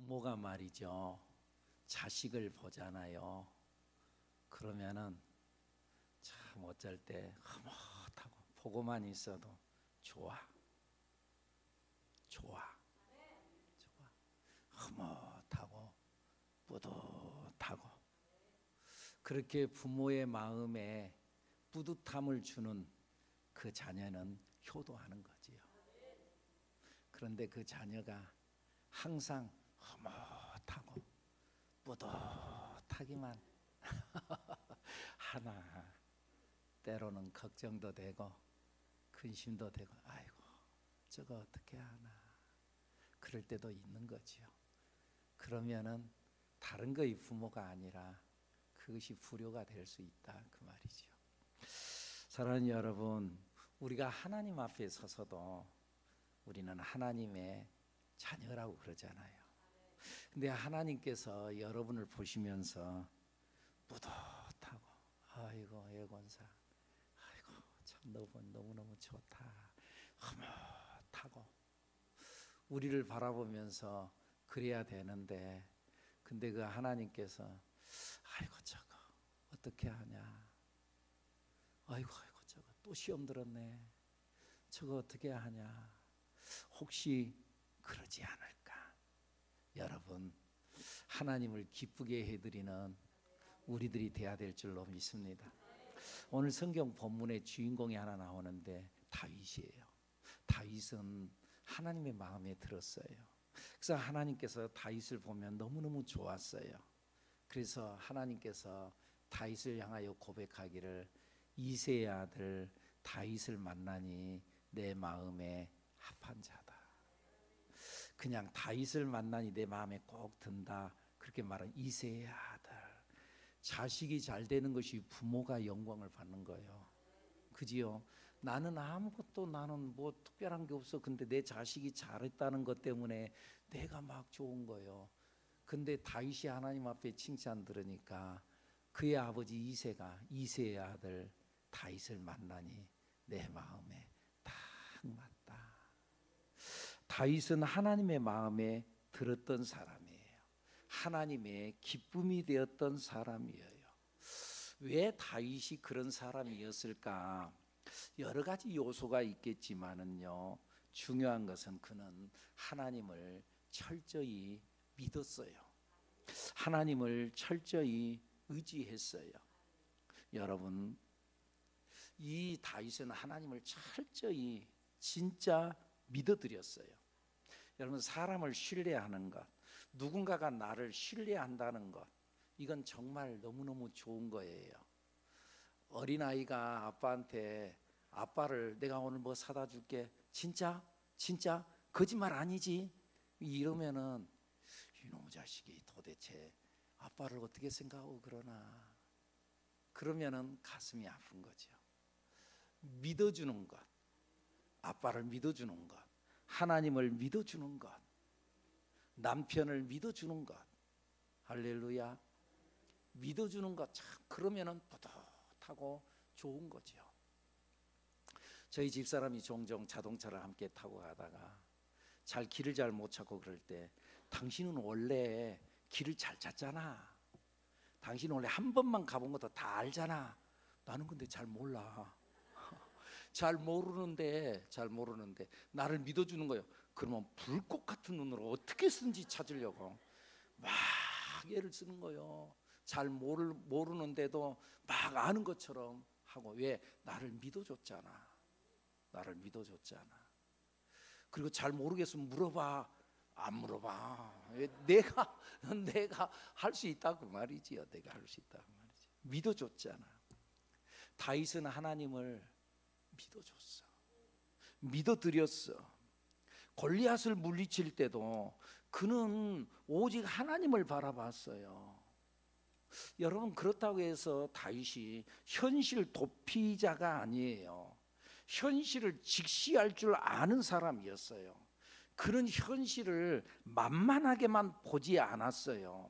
부모가 말이죠, 자식을 보잖아요. 그러면은 참 어쩔 때 흐뭇하고 보고만 있어도 좋아. 흐뭇하고 뿌듯하고, 그렇게 부모의 마음에 뿌듯함을 주는 그 자녀는 효도하는 거지요. 그런데 그 자녀가 항상 흐뭇하고 뿌듯하기만 하나, 때로는 걱정도 되고 근심도 되고, 아이고 저거 어떻게 하나, 그럴 때도 있는 거지요. 그러면은 다른 거의 부모가 아니라 그것이 불효가 될 수 있다, 그 말이죠. 사랑하는 여러분, 우리가 하나님 앞에 서서도 우리는 하나님의 자녀라고 그러잖아요. 근데 하나님께서 여러분을 보시면서 뿌듯하고, 아이고 애권사, 아이고 참 너무너무 좋다, 흐뭇하고 우리를 바라보면서 그래야 되는데, 근데 그 하나님께서 아이고 저거 어떻게 하냐, 아이고 저거 또 시험 들었네, 저거 어떻게 하냐, 혹시 그러지 않을까. 여러분, 하나님을 기쁘게 해드리는 우리들이 돼야 될 줄로 믿습니다. 오늘 성경 본문의 주인공이 하나 나오는데 다윗이에요. 다윗은 하나님의 마음에 들었어요. 그래서 하나님께서 다윗을 보면 너무너무 좋았어요. 그래서 하나님께서 다윗을 향하여 고백하기를, 이새의 아들 다윗을 만나니 내 마음에 합한 자다. 그냥 다윗을 만나니 내 마음에 꼭 든다, 그렇게 말한 이새의 아들. 자식이 잘 되는 것이 부모가 영광을 받는 거예요. 그지요? 나는 아무것도, 나는 뭐 특별한 게 없어. 근데 내 자식이 잘했다는 것 때문에 내가 막 좋은 거예요. 근데 다윗이 하나님 앞에 칭찬 들으니까 그의 아버지 이새가, 이새의 아들 다윗을 만나니 내 마음에 딱 맞다. 다윗은 하나님의 마음에 들었던 사람이에요. 하나님의 기쁨이 되었던 사람이에요. 왜 다윗이 그런 사람이었을까? 여러 가지 요소가 있겠지만은요, 중요한 것은 그는 하나님을 철저히 믿었어요. 하나님을 철저히 의지했어요. 여러분, 이 다윗은 하나님을 철저히 진짜 믿어드렸어요. 여러분, 사람을 신뢰하는 것, 누군가가 나를 신뢰한다는 것, 이건 정말 너무너무 좋은 거예요. 어린아이가 아빠한테, 아빠를 내가 오늘 뭐 사다 줄게, 진짜? 진짜? 거짓말 아니지? 이러면은 이놈의 자식이 도대체 아빠를 어떻게 생각하고 그러나, 그러면은 가슴이 아픈 거죠. 믿어주는 것, 아빠를 믿어주는 것, 하나님을 믿어주는 것, 남편을 믿어주는 것, 할렐루야, 믿어주는 것, 참 그러면은 뿌듯하고 좋은 거죠. 저희 집사람이 종종 자동차를 함께 타고 가다가 길을 잘 못 찾고 그럴 때, 당신은 원래 길을 잘 찾잖아, 당신은 원래 한 번만 가본 것도 다 알잖아, 나는 근데 잘 몰라, 잘 모르는데 나를 믿어주는 거예요. 그러면 불꽃 같은 눈으로 어떻게 쓴지 찾으려고 막 애를 쓰는 거예요. 잘 모르는데도 막 아는 것처럼 하고. 왜? 나를 믿어줬잖아. 그리고 잘 모르겠으면 물어봐. 안 물어봐. 내가 할 수 있다고 말이지요. 내가 할 수 있다고 말이지. 믿어줬잖아. 다윗은 하나님을 믿어줬어. 믿어드렸어. 골리앗을 물리칠 때도 그는 오직 하나님을 바라봤어요. 여러분, 그렇다고 해서 다윗이 현실 도피자가 아니에요. 현실을 직시할 줄 아는 사람이었어요. 그는 현실을 만만하게만 보지 않았어요.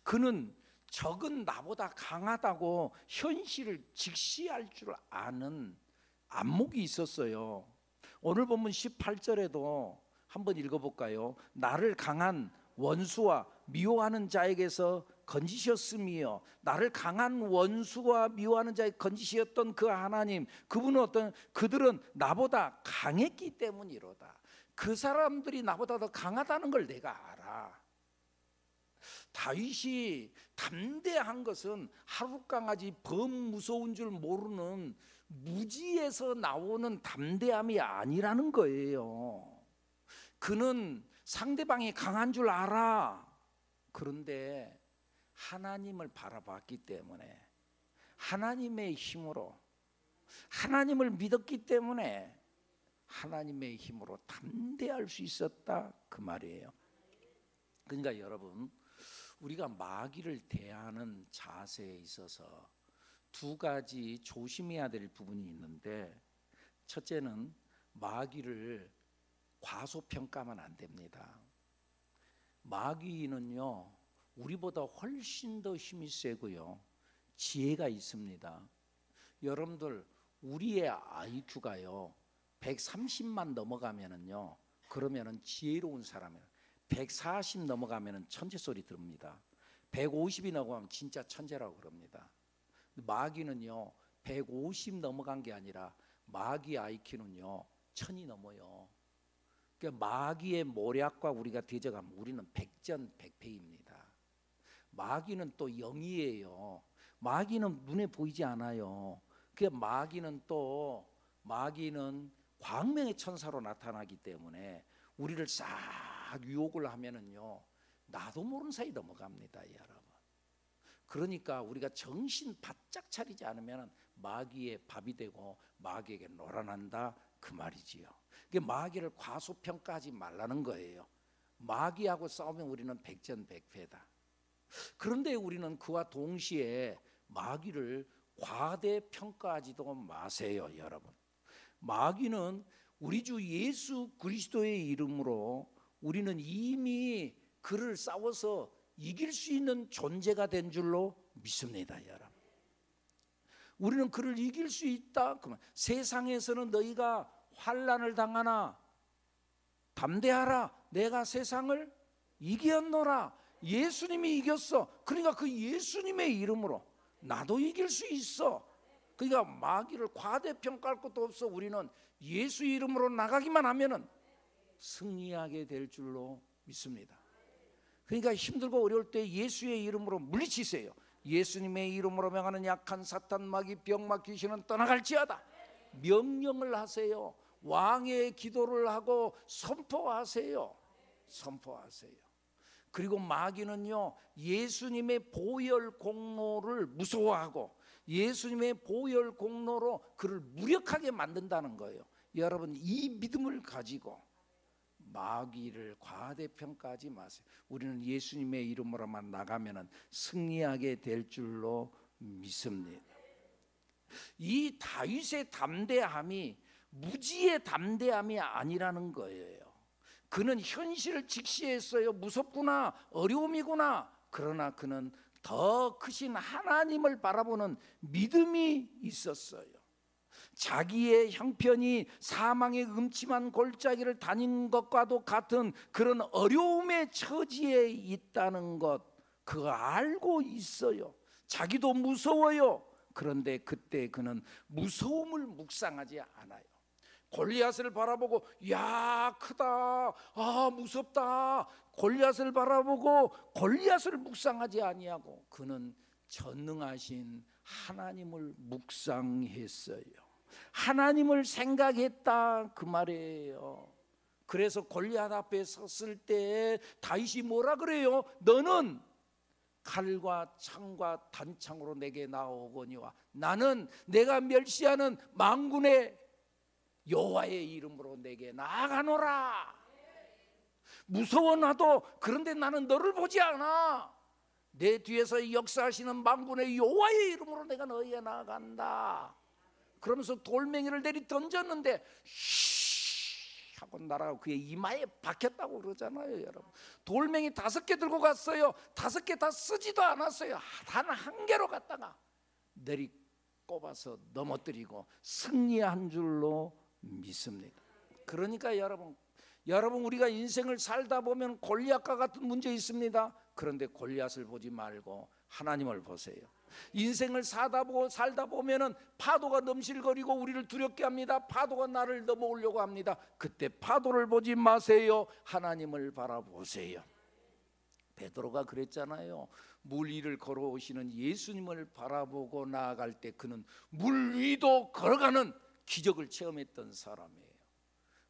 그는 적은 나보다 강하다고 현실을 직시할 줄 아는 안목이 있었어요. 오늘 본문 18절에도 한번 읽어볼까요? 나를 강한 원수와 미워하는 자에게서 건지셨으며, 나를 강한 원수와 미워하는 자에 건지셨던 그 하나님, 그분은 그들은 나보다 강했기 때문이로다. 그 사람들이 나보다 더 강하다는 걸 내가 알아. 다윗이 담대한 것은 하룻강아지 범무서운 줄 모르는 무지에서 나오는 담대함이 아니라는 거예요. 그는 상대방이 강한 줄 알아. 그런데 하나님을 바라봤기 때문에, 하나님의 힘으로, 하나님을 믿었기 때문에 하나님의 힘으로 담대할 수 있었다, 그 말이에요. 그러니까 여러분, 우리가 마귀를 대하는 자세에 있어서 두 가지 조심해야 될 부분이 있는데, 첫째는 마귀를 과소평가하면 안 됩니다. 마귀는요, 우리보다 훨씬 더 힘이 세고요, 지혜가 있습니다. 여러분들, 우리의 IQ가요 130만 넘어가면은요, 그러면은 지혜로운 사람이에요. 140 넘어가면은 천재 소리 들읍니다. 150이 넘어가면 진짜 천재라고 그럽니다. 마귀는요 150 넘어간 게 아니라 마귀 IQ는요 1000이 넘어요. 그러니까 마귀의 모략과 우리가 대적하면 우리는 백전백패입니다. 마귀는 또 영이에요. 마귀는 눈에 보이지 않아요. 그러니까 마귀는 광명의 천사로 나타나기 때문에 우리를 싹 유혹을 하면은요, 나도 모르는 사이 넘어갑니다, 여러분. 그러니까 우리가 정신 바짝 차리지 않으면 마귀의 밥이 되고 마귀에게 놀아난다, 그 말이지요. 마귀를 과소평가하지 말라는 거예요. 마귀하고 싸우면 우리는 백전백패다. 그런데 우리는 그와 동시에 마귀를 과대평가하지도 마세요, 여러분. 마귀는 우리 주 예수 그리스도의 이름으로 우리는 이미 그를 싸워서 이길 수 있는 존재가 된 줄로 믿습니다, 여러분. 우리는 그를 이길 수 있다. 그러면 세상에서는 너희가 환난을 당하나 담대하라, 내가 세상을 이겼노라. 예수님이 이겼어. 그러니까 그 예수님의 이름으로 나도 이길 수 있어. 그러니까 마귀를 과대평가할 것도 없어. 우리는 예수 이름으로 나가기만 하면은 승리하게 될 줄로 믿습니다. 그러니까 힘들고 어려울 때 예수의 이름으로 물리치세요. 예수님의 이름으로 명하는 약한 사탄, 마귀, 병마, 귀신은 떠나갈지어다. 명령을 하세요. 왕의 기도를 하고 선포하세요. 그리고 마귀는요, 예수님의 보혈 공로를 무서워하고 예수님의 보혈 공로로 그를 무력하게 만든다는 거예요. 여러분, 이 믿음을 가지고 마귀를 과대평가하지 마세요. 우리는 예수님의 이름으로만 나가면 승리하게 될 줄로 믿습니다. 이 다윗의 담대함이 무지의 담대함이 아니라는 거예요. 그는 현실을 직시했어요. 무섭구나, 어려움이구나. 그러나 그는 더 크신 하나님을 바라보는 믿음이 있었어요. 자기의 형편이 사망의 음침한 골짜기를 다닌 것과도 같은 그런 어려움의 처지에 있다는 것, 그거 알고 있어요. 자기도 무서워요. 그런데 그때 그는 무서움을 묵상하지 않아요. 골리앗을 바라보고 야 크다, 아 무섭다, 골리앗을 바라보고 골리앗을 묵상하지 아니하고 그는 전능하신 하나님을 묵상했어요. 하나님을 생각했다, 그 말이에요. 그래서 골리앗 앞에 섰을 때 다윗이 뭐라 그래요? 너는 칼과 창과 단창으로 내게 나오거니와 나는 내가 멸시하는 만군의 여호와의 이름으로 내게 나아가노라. 무서워 나도, 그런데 나는 너를 보지 않아. 내 뒤에서 역사하시는 만군의 여호와의 이름으로 내가 너희에 나아간다. 그러면서 돌멩이를 내리 던졌는데 쉬 하고 날아가고 그의 이마에 박혔다고 그러잖아요, 여러분. 돌멩이 5개 들고 갔어요. 5개 다 쓰지도 않았어요. 단 한 개로 갔다가 내리 꼽아서 넘어뜨리고 승리한 줄로 믿습니다. 그러니까 여러분, 여러분, 우리가 인생을 살다 보면 골리앗과 같은 문제 있습니다. 그런데 골리앗을 보지 말고 하나님을 보세요. 인생을 살다 보면은 파도가 넘실거리고 우리를 두렵게 합니다. 파도가 나를 넘어오려고 합니다. 그때 파도를 보지 마세요. 하나님을 바라보세요. 베드로가 그랬잖아요. 물 위를 걸어오시는 예수님을 바라보고 나아갈 때 그는 물 위도 걸어가는 기적을 체험했던 사람이에요.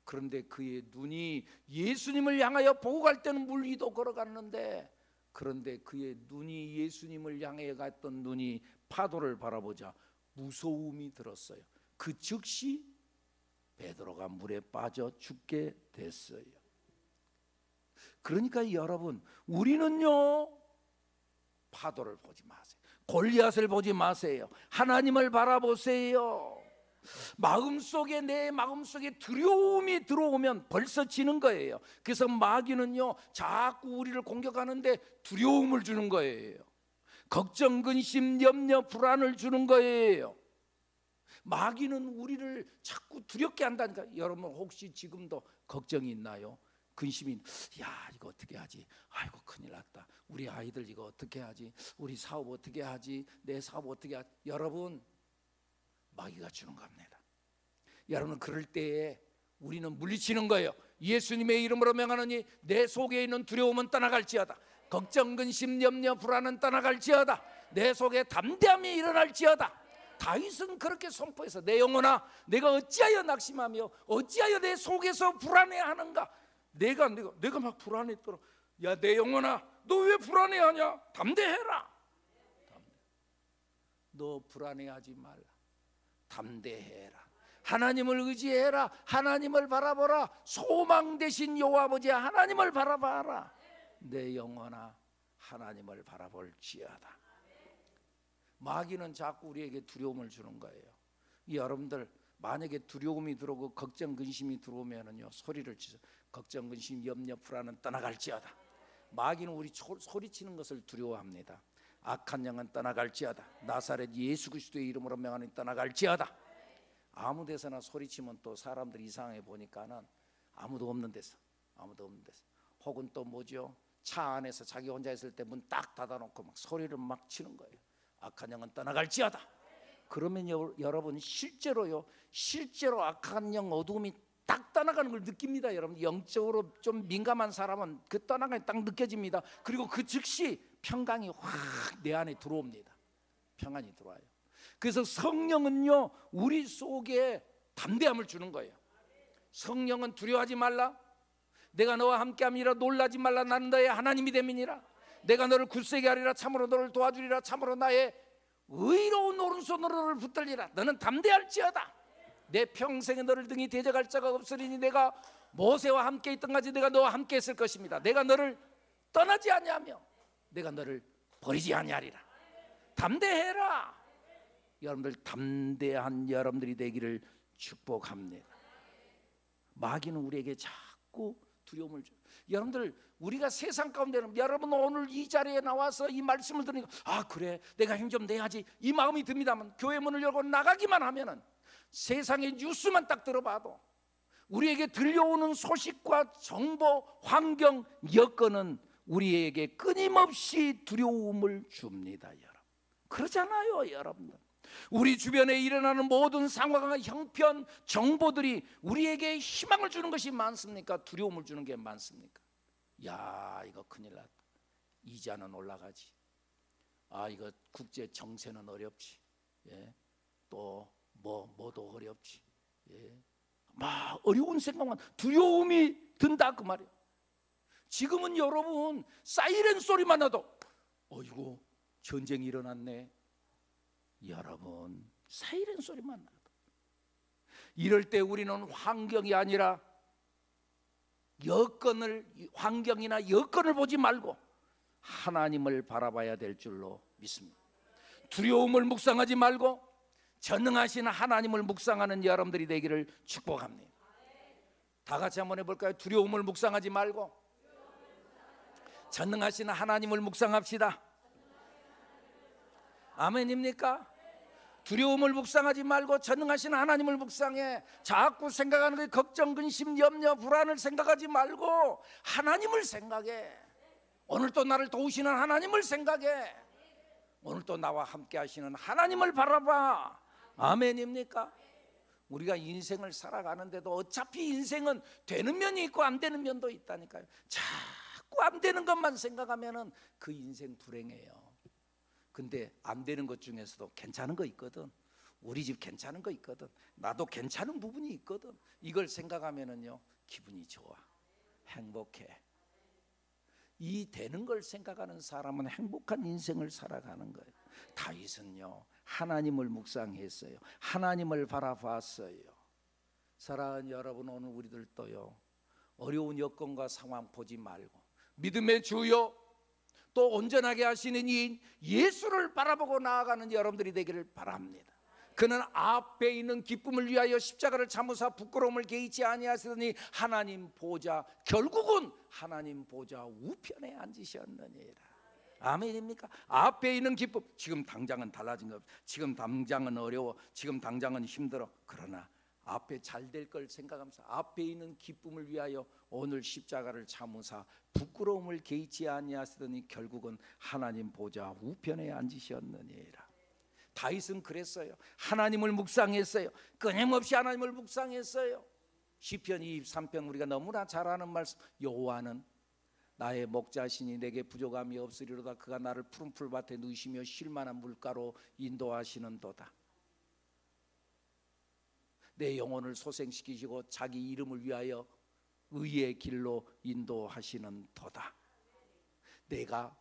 그런데 그의 눈이 예수님을 향하여 보고 갈 때는 물 위도 걸어갔는데, 그런데 그의 눈이 예수님을 향해 갔던 눈이 파도를 바라보자 무서움이 들었어요. 그 즉시 베드로가 물에 빠져 죽게 됐어요. 그러니까 여러분, 우리는요, 파도를 보지 마세요. 골리앗을 보지 마세요. 하나님을 바라보세요. 내 마음속에 두려움이 들어오면 벌써 지는 거예요. 그래서 마귀는요, 자꾸 우리를 공격하는데 두려움을 주는 거예요. 걱정, 근심, 염려, 불안을 주는 거예요. 마귀는 우리를 자꾸 두렵게 한다니까. 여러분, 혹시 지금도 걱정이 있나요? 근심이, 야, 이거 어떻게 하지? 아이고, 큰일 났다. 우리 아이들 이거 어떻게 하지? 우리 사업 어떻게 하지? 내 사업 어떻게 하지? 여러분, 마귀가 주는 겁니다. 여러분, 그럴 때에 우리는 물리치는 거예요. 예수님의 이름으로 명하노니 내 속에 있는 두려움은 떠나갈지어다. 걱정, 근심, 염려, 불안은 떠나갈지어다. 내 속에 담대함이 일어날지어다. 다윗은 그렇게 선포해서, 내 영혼아, 내가 어찌하여 낙심하며 어찌하여 내 속에서 불안해하는가. 내가 막 불안했더라. 야, 내 영혼아, 너 왜 불안해하냐? 담대해라. 너 불안해하지 말라. 담대해라. 하나님을 의지해라. 하나님을 바라보라. 소망 되신 여호와 아버지 하나님을 바라봐라. 내 영혼아, 하나님을 바라볼지어다. 마귀는 자꾸 우리에게 두려움을 주는 거예요. 여러분들, 만약에 두려움이 들어오고 걱정, 근심이 들어오면은요, 소리를 치세요. 걱정, 근심, 염려, 불안은 떠나갈지어다. 마귀는 우리 소리치는 것을 두려워합니다. 악한 영은 떠나갈지어다. 나사렛 예수 그리스도의 이름으로 명하니 떠나갈지어다. 아무 데서나 소리치면 또 사람들이 이상해 보니까는 아무도 없는 데서 혹은 또 뭐죠? 차 안에서 자기 혼자 있을 때 문 딱 닫아놓고 막 소리를 막 치는 거예요. 악한 영은 떠나갈지어다. 그러면 여러분, 실제로 악한 영, 어두움이 딱 떠나가는 걸 느낍니다. 여러분, 영적으로 좀 민감한 사람은 그 떠나가는 게 딱 느껴집니다. 그리고 그 즉시 평강이 확 내 안에 들어옵니다. 평안이 들어와요. 그래서 성령은요, 우리 속에 담대함을 주는 거예요. 성령은 두려워하지 말라. 내가 너와 함께함이라. 놀라지 말라. 나는 너의 하나님이 됨이니라. 내가 너를 굳세게 하리라. 참으로 너를 도와주리라. 참으로 나의 의로운 오른손으로 너를 붙들리라. 너는 담대할지어다. 내 평생에 너를 등이 대적할 자가 없으리니 내가 모세와 함께 있던 같이 내가 너와 함께 있을 것입니다. 내가 너를 떠나지 아니하며 내가 너를 버리지 아니하리라. 담대해라. 여러분들, 담대한 여러분들이 되기를 축복합니다. 마귀는 우리에게 자꾸 두려움을 줘요. 여러분들, 우리가 세상 가운데는, 여러분 오늘 이 자리에 나와서 이 말씀을 들으니까, 아 그래, 내가 힘 좀 내야지, 이 마음이 듭니다만, 교회 문을 열고 나가기만 하면은, 세상의 뉴스만 딱 들어봐도 우리에게 들려오는 소식과 정보, 환경, 여건은 우리에게 끊임없이 두려움을 줍니다. 여러분, 그러잖아요. 여러분들, 우리 주변에 일어나는 모든 상황과 형편, 정보들이 우리에게 희망을 주는 것이 많습니까? 두려움을 주는 게 많습니까? 야, 이거 큰일 났다. 이자는 올라가지. 아, 이거 국제 정세는 어렵지. 예. 또 뭐도 어렵지. 예. 막 어려운 생각만, 두려움이 든다 그 말이에요. 지금은 여러분, 사이렌 소리만 나도 어이구, 전쟁이 일어났네. 여러분, 사이렌 소리만 나도. 이럴 때 우리는 환경이 아니라 환경이나 여건을 보지 말고 하나님을 바라봐야 될 줄로 믿습니다. 두려움을 묵상하지 말고 전능하신 하나님을 묵상하는 여러분들이 되기를 축복합니다. 다 같이 한번 해볼까요? 두려움을 묵상하지 말고 전능하신 하나님을 묵상합시다. 아멘입니까? 두려움을 묵상하지 말고 전능하신 하나님을 묵상해. 자꾸 생각하는 게 걱정, 근심, 염려, 불안을 생각하지 말고 하나님을 생각해. 오늘 또 나를 도우시는 하나님을 생각해. 오늘 또 나와 함께 하시는 하나님을 바라봐. 아멘입니까? 우리가 인생을 살아가는데도 어차피 인생은 되는 면이 있고 안 되는 면도 있다니까요. 자꾸 안 되는 것만 생각하면은 그 인생 불행해요. 근데 안 되는 것 중에서도 괜찮은 거 있거든. 우리 집 괜찮은 거 있거든. 나도 괜찮은 부분이 있거든. 이걸 생각하면은요 기분이 좋아, 행복해. 이 되는 걸 생각하는 사람은 행복한 인생을 살아가는 거예요. 다윗은요 하나님을 묵상했어요. 하나님을 바라봤어요. 사랑하는 여러분, 오늘 우리들도요 어려운 여건과 상황 보지 말고 믿음의 주요 또 온전하게 하시는 이인 예수를 바라보고 나아가는 여러분들이 되기를 바랍니다. 그는 앞에 있는 기쁨을 위하여 십자가를 참으사 부끄러움을 개의치 아니하시더니 하나님 보좌, 결국은 하나님 보좌 우편에 앉으셨느니라. 아멘입니까? 앞에 있는 기쁨, 지금 당장은 달라진 것 없어요. 지금 당장은 어려워, 지금 당장은 힘들어. 그러나 앞에 잘 될 걸 생각하면서 앞에 있는 기쁨을 위하여 오늘 십자가를 참으사 부끄러움을 개의치 아니하시더니 결국은 하나님 보좌 우편에 앉으셨느니라. 다윗은 그랬어요. 하나님을 묵상했어요. 끊임없이 하나님을 묵상했어요. 시편 23편 우리가 너무나 잘 아는 말씀, 여호와는 나의 목자시니 내게 부족함이 없으리로다. 그가 나를 푸른 풀밭에 누이시며 쉴만한 물가로 인도하시는도다. 내 영혼을 소생시키시고 자기 이름을 위하여 의의 길로 인도하시는도다. 내가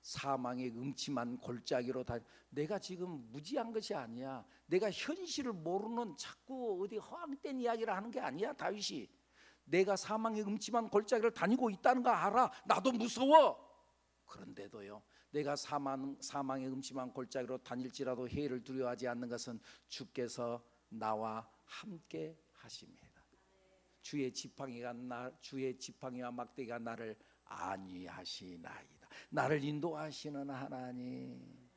사망의 음침한 골짜기로 내가 지금 무지한 것이 아니야. 내가 현실을 모르는 자꾸 어디 허황된 이야기를 하는 게 아니야. 다윗이 내가 사망의 음침한 골짜기를 다니고 있다는 거 알아. 나도 무서워. 그런데도요 내가 사망의 음침한 골짜기로 다닐지라도 해를 두려워하지 않는 것은 주께서 나와 함께 하십니다. 주의 지팡이와 막대기가 나를 안위하시나이다. 나를 인도하시는 하나님.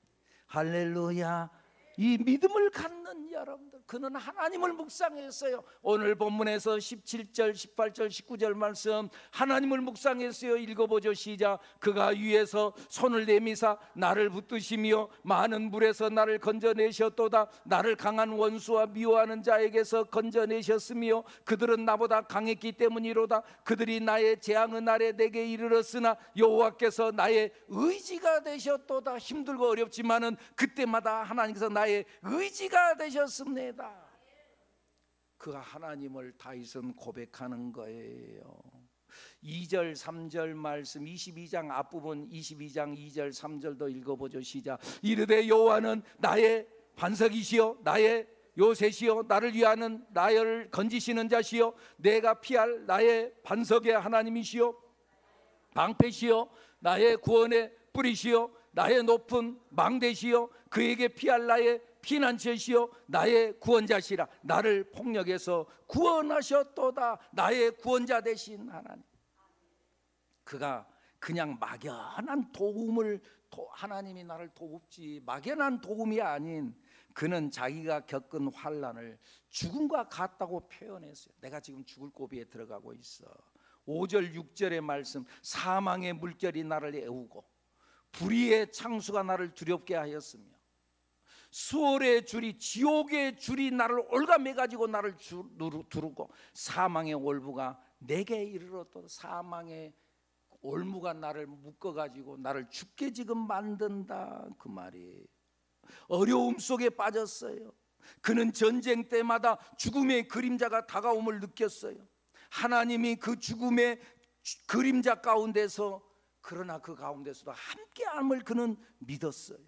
할렐루야. 이 믿음을 갖는 여러분들, 그는 하나님을 묵상했어요. 오늘 본문에서 17절, 18절, 19절 말씀 하나님을 묵상했어요. 읽어보죠. 시작. 그가 위에서 손을 내미사 나를 붙드시며 많은 물에서 나를 건져내셨도다. 나를 강한 원수와 미워하는 자에게서 건져내셨으며 그들은 나보다 강했기 때문이로다. 그들이 나의 재앙의 날에 내게 이르렀으나 여호와께서 나의 의지가 되셨도다. 힘들고 어렵지만은 그때마다 하나님께서 나의 의지가 되셨습니다. 그 하나님을 다윗은 고백하는 거예요. 2절 3절 말씀 22장 앞부분 22장 2절 3절도 읽어보죠. 시작. 이르되 여호와는 나의 반석이시요 나의 요새시요 나를 위하는 나를 건지시는 자시요 내가 피할 나의 반석의 하나님이시요 방패시요 나의 구원의 뿌리시요 나의 높은 망대시요 그에게 피할 나의 피난처시요 나의 구원자시라. 나를 폭력에서 구원하셨도다. 나의 구원자 되신 하나님. 그가 그냥 막연한 도움을 하나님이 나를 돕지 막연한 도움이 아닌 그는 자기가 겪은 환난을 죽음과 같다고 표현했어요. 내가 지금 죽을 고비에 들어가고 있어. 5절 6절의 말씀 사망의 물결이 나를 애우고 불의의 창수가 나를 두렵게 하였으며 수월의 줄이 지옥의 줄이 나를 올가매가지고 나를 두르고 사망의 올무가 내게 이르렀다. 사망의 올무가 나를 묶어가지고 나를 죽게 지금 만든다. 그 말이 어려움 속에 빠졌어요. 그는 전쟁 때마다 죽음의 그림자가 다가옴을 느꼈어요. 하나님이 그 죽음의 그림자 가운데서 그러나 그 가운데서도 함께함을 그는 믿었어요.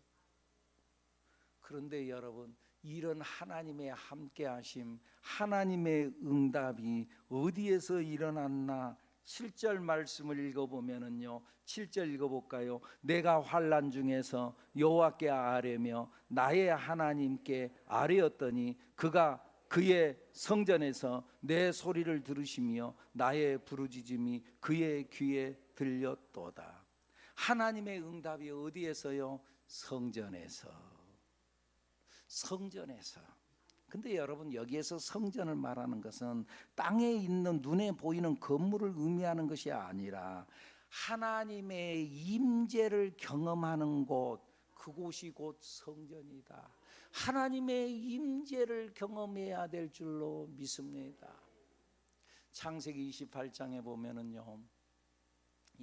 그런데 여러분 이런 하나님의 함께하심 하나님의 응답이 어디에서 일어났나 7절 말씀을 읽어보면은요 7절 읽어볼까요? 내가 환난 중에서 여호와께 아뢰며 나의 하나님께 아뢰었더니 그가 그의 성전에서 내 소리를 들으시며 나의 부르짖음이 그의 귀에 들렸도다. 하나님의 응답이 어디에서요? 성전에서. 성전에서. 근데 여러분, 여기에서 성전을 말하는 것은 땅에 있는 눈에 보이는 건물을 의미하는 것이 아니라 하나님의 임재를 경험하는 곳, 그곳이 곧 성전이다. 하나님의 임재를 경험해야 될 줄로 믿습니다. 창세기 28장에 보면은요,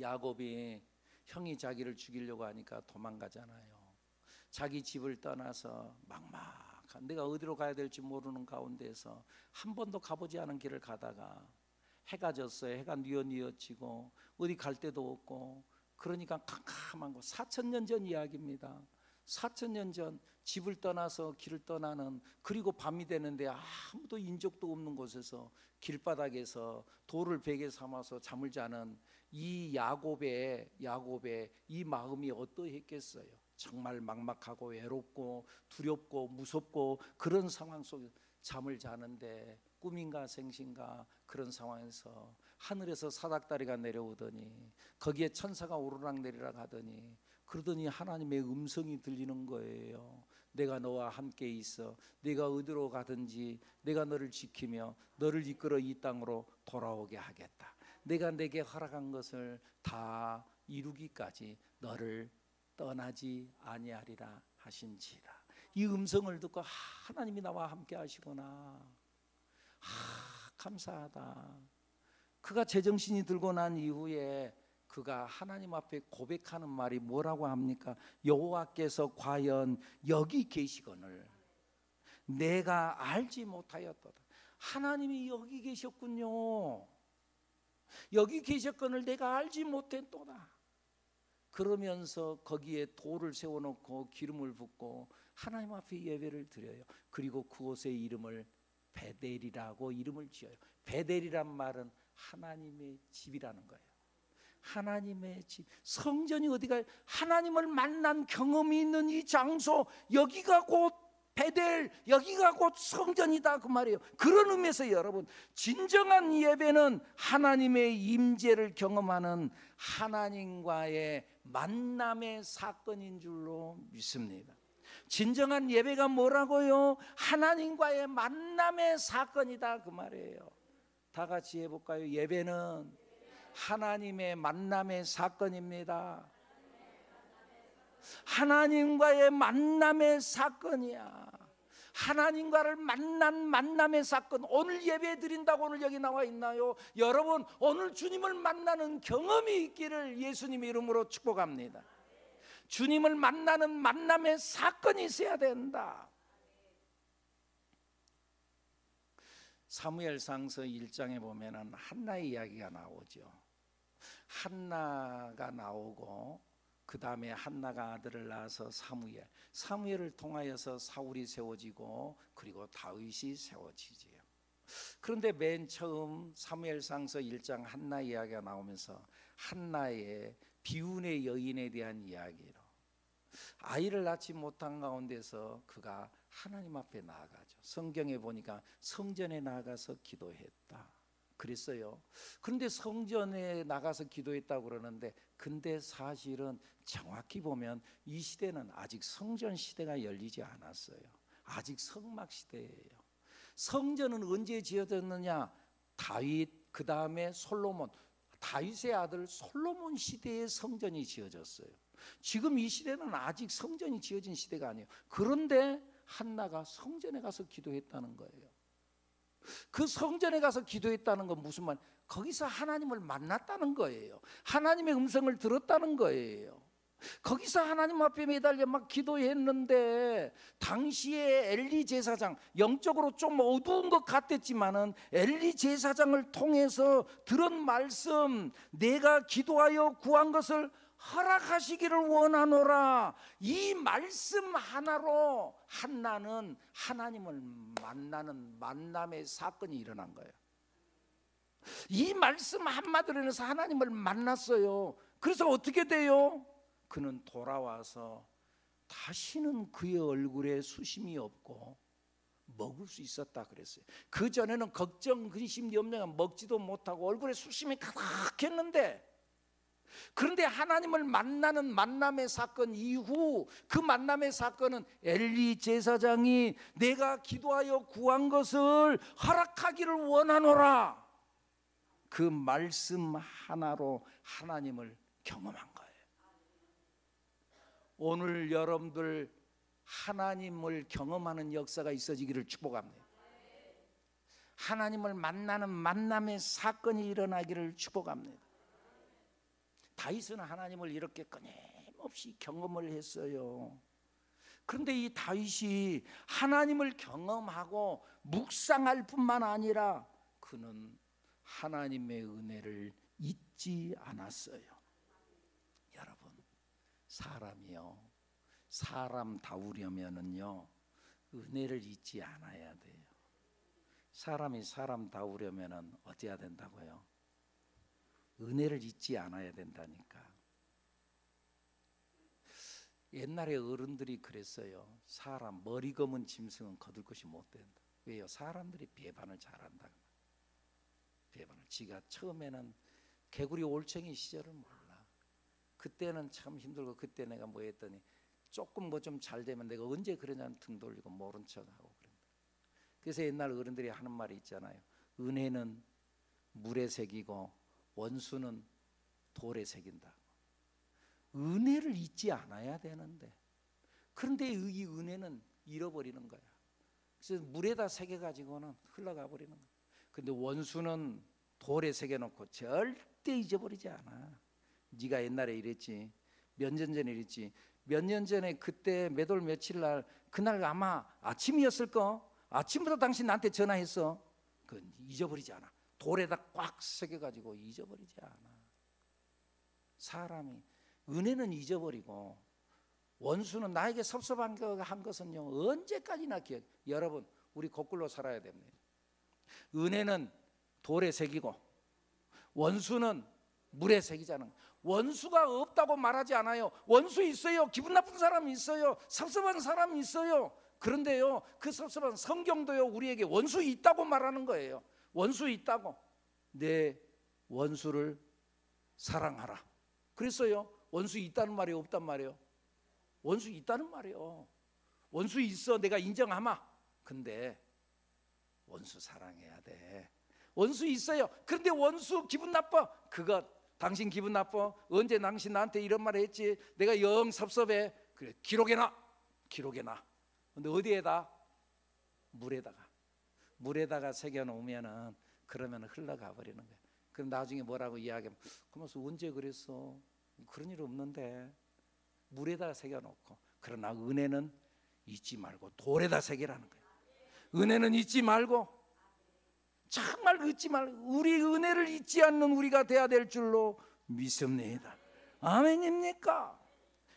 야곱이 형이 자기를 죽이려고 하니까 도망가잖아요. 자기 집을 떠나서 막막한, 내가 어디로 가야 될지 모르는 가운데서 한 번도 가보지 않은 길을 가다가 해가 졌어요. 해가 뉘어뉘어지고 어디 갈 데도 없고, 그러니까 캄캄한 곳, 4,000년 전 이야기입니다. 4,000년 전 집을 떠나서 길을 떠나는, 그리고 밤이 되는데 아무도 인적도 없는 곳에서 길바닥에서 돌을 베개 삼아서 잠을 자는 이 야곱의 이 마음이 어떠했겠어요? 정말 막막하고 외롭고 두렵고 무섭고 그런 상황 속에 잠을 자는데, 꿈인가 생신가 그런 상황에서 하늘에서 사닥다리가 내려오더니 거기에 천사가 오르락 내리락 하더니, 그러더니 하나님의 음성이 들리는 거예요. 내가 너와 함께 있어. 내가 어디로 가든지 내가 너를 지키며 너를 이끌어 이 땅으로 돌아오게 하겠다. 내가 내게 허락한 것을 다 이루기까지 너를 떠나지 아니하리라 하신지라. 이 음성을 듣고 하나님이 나와 함께 하시구나, 감사하다. 그가 제정신이 들고 난 이후에 그가 하나님 앞에 고백하는 말이 뭐라고 합니까? 여호와께서 과연 여기 계시거늘 내가 알지 못하였도다. 하나님이 여기 계셨군요. 여기 계셨거늘 내가 알지 못했도다. 그러면서 거기에 돌을 세워놓고 기름을 붓고 하나님 앞에 예배를 드려요. 그리고 그곳의 이름을 베델이라고 이름을 지어요. 베델이란 말은 하나님의 집이라는 거예요. 하나님의 집, 성전이 어디가, 하나님을 만난 경험이 있는 이 장소, 여기가 곧 베델, 여기가 곧 성전이다 그 말이에요. 그런 의미에서 여러분, 진정한 예배는 하나님의 임재를 경험하는 하나님과의 만남의 사건인 줄로 믿습니다. 진정한 예배가 뭐라고요? 하나님과의 만남의 사건이다 그 말이에요. 다 같이 해볼까요? 예배는 하나님의 만남의 사건입니다. 하나님과의 만남의 사건이야. 하나님과를 만난 만남의 사건. 오늘 예배 드린다고 오늘 여기 나와 있나요? 여러분, 오늘 주님을 만나는 경험이 있기를 예수님 이름으로 축복합니다. 주님을 만나는 만남의 사건이 있어야 된다. 사무엘상서 1장에 보면은 한나의 이야기가 나오죠. 한나가 나오고 그 다음에 한나가 아들을 낳아서 사무엘을 통하여서 사울이 세워지고 그리고 다윗이 세워지지요. 그런데 맨 처음 사무엘상서 1장 한나 이야기가 나오면서 한나의 비운의 여인에 대한 이야기로, 아이를 낳지 못한 가운데서 그가 하나님 앞에 나아가죠. 성경에 보니까 성전에 나가서 기도했다 그랬어요. 그런데 성전에 나가서 기도했다고 그러는데, 근데 사실은 정확히 보면 이 시대는 아직 성전 시대가 열리지 않았어요. 아직 성막 시대예요. 성전은 언제 지어졌느냐? 다윗, 그 다음에 솔로몬, 다윗의 아들 솔로몬 시대에 성전이 지어졌어요. 지금 이 시대는 아직 성전이 지어진 시대가 아니에요. 그런데 한나가 성전에 가서 기도했다는 거예요. 그 성전에 가서 기도했다는 건 무슨 말? 거기서 하나님을 만났다는 거예요. 하나님의 음성을 들었다는 거예요. 거기서 하나님 앞에 매달려 막 기도했는데, 당시에 엘리 제사장, 영적으로 좀 어두운 것 같았지만은 엘리 제사장을 통해서 들은 말씀, 내가 기도하여 구한 것을 허락하시기를 원하노라, 이 말씀 하나로 한나는 하나님을 만나는 만남의 사건이 일어난 거예요. 이 말씀 한마디로 인해서 하나님을 만났어요. 그래서 어떻게 돼요? 그는 돌아와서 다시는 그의 얼굴에 수심이 없고 먹을 수 있었다 그랬어요. 그 전에는 걱정, 근심, 염려가 먹지도 못하고 얼굴에 수심이 가득했는데, 그런데 하나님을 만나는 만남의 사건 이후, 그 만남의 사건은 엘리 제사장이 내가 기도하여 구한 것을 허락하기를 원하노라, 그 말씀 하나로 하나님을 경험한 거예요. 오늘 여러분들 하나님을 경험하는 역사가 있어지기를 축복합니다. 하나님을 만나는 만남의 사건이 일어나기를 축복합니다. 다윗은 하나님을 이렇게 끊임없이 경험을 했어요. 그런데 이 다윗이 하나님을 경험하고 묵상할 뿐만 아니라 그는 하나님의 은혜를 잊지 않았어요. 여러분, 사람이요, 사람다우려면은요 은혜를 잊지 않아야 돼요. 사람이 사람다우려면은 어찌해야 된다고요? 은혜를 잊지 않아야 된다니까. 옛날에 어른들이 그랬어요. 사람 머리 검은 짐승은 거둘 것이 못 된다. 왜요? 사람들이 배반을 잘한다. 배반을. 지가 처음에는 개구리 올챙이 시절을 몰라. 그때는 참 힘들고, 그때 내가 뭐 했더니 조금 뭐 좀 잘 되면 내가 언제 그러냐는 등 돌리고 모른 척하고 그런다. 그래서 옛날 어른들이 하는 말이 있잖아요. 은혜는 물에 새기고 원수는 돌에 새긴다. 은혜를 잊지 않아야 되는데, 그런데 이 은혜는 잃어버리는 거야. 그래서 물에다 새겨가지고는 흘러가 버리는 거야. 근데 원수는 돌에 새겨놓고 절대 잊어버리지 않아. 네가 옛날에 이랬지, 몇 년 전에 이랬지, 몇 년 전에 그때 몇 월 며칠 날, 그날 아마 아침이었을 거, 아침부터 당신 나한테 전화했어. 그건 잊어버리지 않아. 돌에다 꽉 새겨가지고 잊어버리지 않아. 사람이 은혜는 잊어버리고 원수는 나에게 섭섭한 거 한 것은요 언제까지나 기억. 여러분, 우리 거꾸로 살아야 됩니다. 은혜는 돌에 새기고 원수는 물에 새기자는 거예요. 원수가 없다고 말하지 않아요. 원수 있어요. 기분 나쁜 사람이 있어요. 섭섭한 사람이 있어요. 그런데요, 그 섭섭한 성경도요 우리에게 원수 있다고 말하는 거예요. 원수 있다고. 내 원수를 사랑하라. 그랬어요. 원수 있다는 말이에요, 없단 말이에요? 원수 있다는 말이에요. 원수 있어, 내가 인정하마. 근데 원수 사랑해야 돼. 원수 있어요. 그런데 원수 기분 나빠. 그것 당신 기분 나빠? 언제 당신 나한테 이런 말 했지? 내가 영 섭섭해. 그래, 기록해놔. 기록해놔. 근데 어디에다? 물에다가 새겨놓으면은 그러면 흘러가 버리는 거야. 그럼 나중에 뭐라고 이야기하면, 그러면서 언제 그랬어? 그런 일 없는데. 물에다 새겨놓고. 그러나 은혜는 잊지 말고 돌에다 새기라는 거예요. 은혜는 잊지 말고, 정말 잊지 말고, 우리 은혜를 잊지 않는 우리가 돼야 될 줄로 믿습니다. 아멘입니까?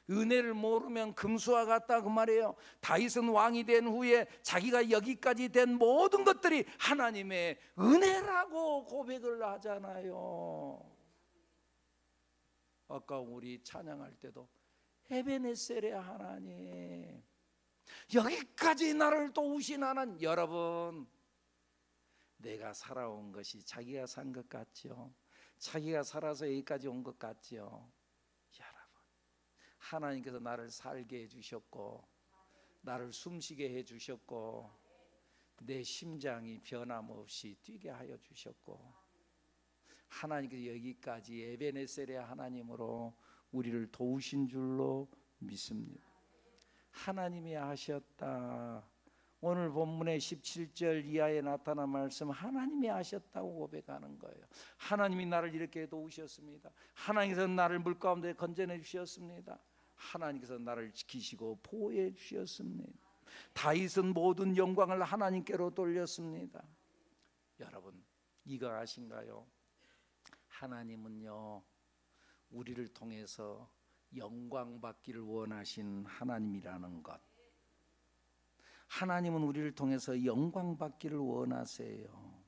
은혜를 모르면 금수와 같다, 그 말이에요. 다윗은 왕이 된 후에 자기가 여기까지 된 모든 것들이 하나님의 은혜라고 고백을 하잖아요. 아까 우리 찬양할 때도 에베네셀의 하나님, 여기까지 나를 도우신 하나님. 여러분, 내가 살아온 것이 자기가 산 것 같죠? 자기가 살아서 여기까지 온 것 같죠? 하나님께서 나를 살게 해주셨고, 나를 숨쉬게 해주셨고, 내 심장이 변함없이 뛰게 하여 주셨고, 하나님께서 여기까지 에베네셀의 하나님으로 우리를 도우신 줄로 믿습니다. 하나님이 하셨다. 오늘 본문의 17절 이하에 나타난 말씀, 하나님이 하셨다고 고백하는 거예요. 하나님이 나를 이렇게 도우셨습니다. 하나님께서 나를 물 가운데 건져내 주셨습니다. 하나님께서 나를 지키시고 보호해 주셨습니다. 다윗은 모든 영광을 하나님께로 돌렸습니다. 여러분, 이거 아신가요? 하나님은요 우리를 통해서 영광 받기를 원하신 하나님이라는 것. 하나님은 우리를 통해서 영광 받기를 원하세요.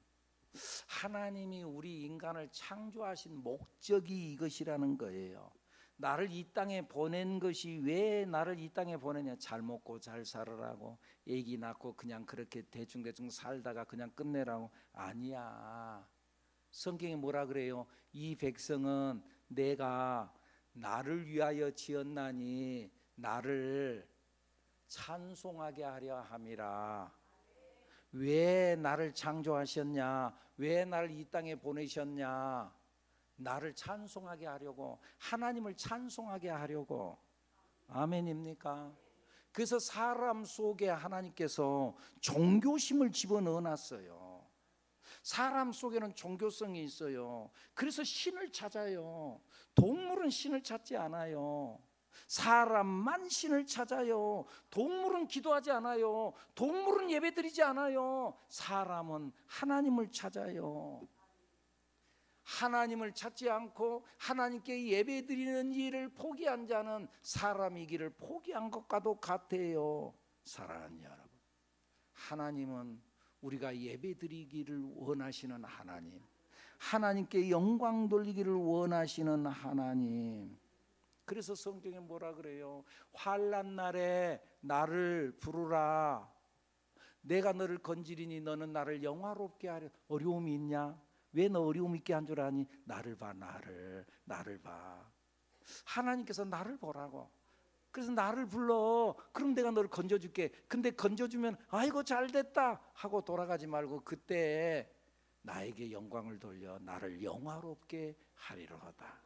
하나님이 우리 인간을 창조하신 목적이 이것이라는 거예요. 나를 이 땅에 보낸 것이, 왜 나를 이 땅에 보내냐? 잘 먹고 잘 살으라고, 애기 낳고 그냥 그렇게 대충대충 살다가 그냥 끝내라고. 아니야. 성경이 뭐라 그래요? 이 백성은 내가 나를 위하여 지었나니 나를 찬송하게 하려 함이라. 왜 나를 창조하셨냐? 왜 나를 이 땅에 보내셨냐? 나를 찬송하게 하려고, 하나님을 찬송하게 하려고. 아멘입니까? 그래서 사람 속에 하나님께서 종교심을 집어넣어놨어요. 사람 속에는 종교성이 있어요. 그래서 신을 찾아요. 동물은 신을 찾지 않아요. 사람만 신을 찾아요. 동물은 기도하지 않아요. 동물은 예배드리지 않아요. 사람은 하나님을 찾아요. 하나님을 찾지 않고 하나님께 예배드리는 일을 포기한 자는 사람의 길을 포기한 것과도 같아요. 사랑하는 여러분, 하나님은 우리가 예배드리기를 원하시는 하나님, 하나님께 영광 돌리기를 원하시는 하나님. 그래서 성경에 뭐라 그래요? 환난 날에 나를 부르라. 내가 너를 건지리니 너는 나를 영화롭게 하려. 어려움이 있냐? 왜 너 어려움 있게 한 줄 아니? 나를 봐, 나를 봐. 하나님께서 나를 보라고. 그래서 나를 불러. 그럼 내가 너를 건져줄게. 근데 건져주면 아이고 잘됐다 하고 돌아가지 말고 그때 나에게 영광을 돌려 나를 영화롭게 하리로다.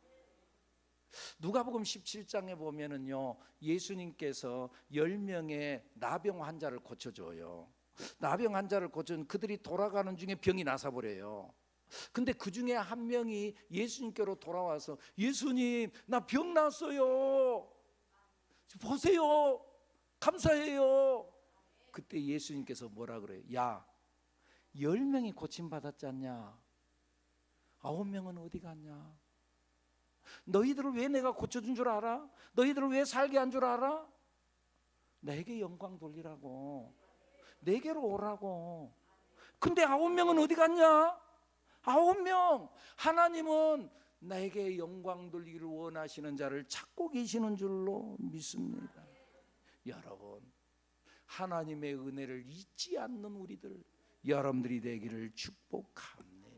누가복음 17장에 보면은요, 예수님께서 10명의 나병 환자를 고쳐줘요. 나병 환자를 고쳐준 그들이 돌아가는 중에 병이 나서버려요. 근데 그 중에 한 명이 예수님께로 돌아와서 예수님, 나 병 났어요. 보세요. 감사해요. 그때 예수님께서 뭐라 그래요? 야, 10명이 고침받았지 않냐? 9명은 어디 갔냐? 너희들을 왜 내가 고쳐준 줄 알아? 너희들을 왜 살게 한 줄 알아? 내게 영광 돌리라고, 내게로 오라고. 근데 9명은 어디 갔냐? 9명. 하나님은 나에게 영광 돌리기를 원하시는 자를 찾고 계시는 줄로 믿습니다. 여러분, 하나님의 은혜를 잊지 않는 우리들, 여러분들이 되기를 축복합니다.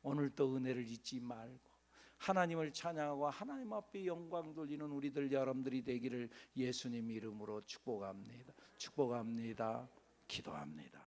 오늘도 은혜를 잊지 말고 하나님을 찬양하고 하나님 앞에 영광 돌리는 우리들 여러분들이 되기를 예수님 이름으로 축복합니다. 축복합니다. 기도합니다.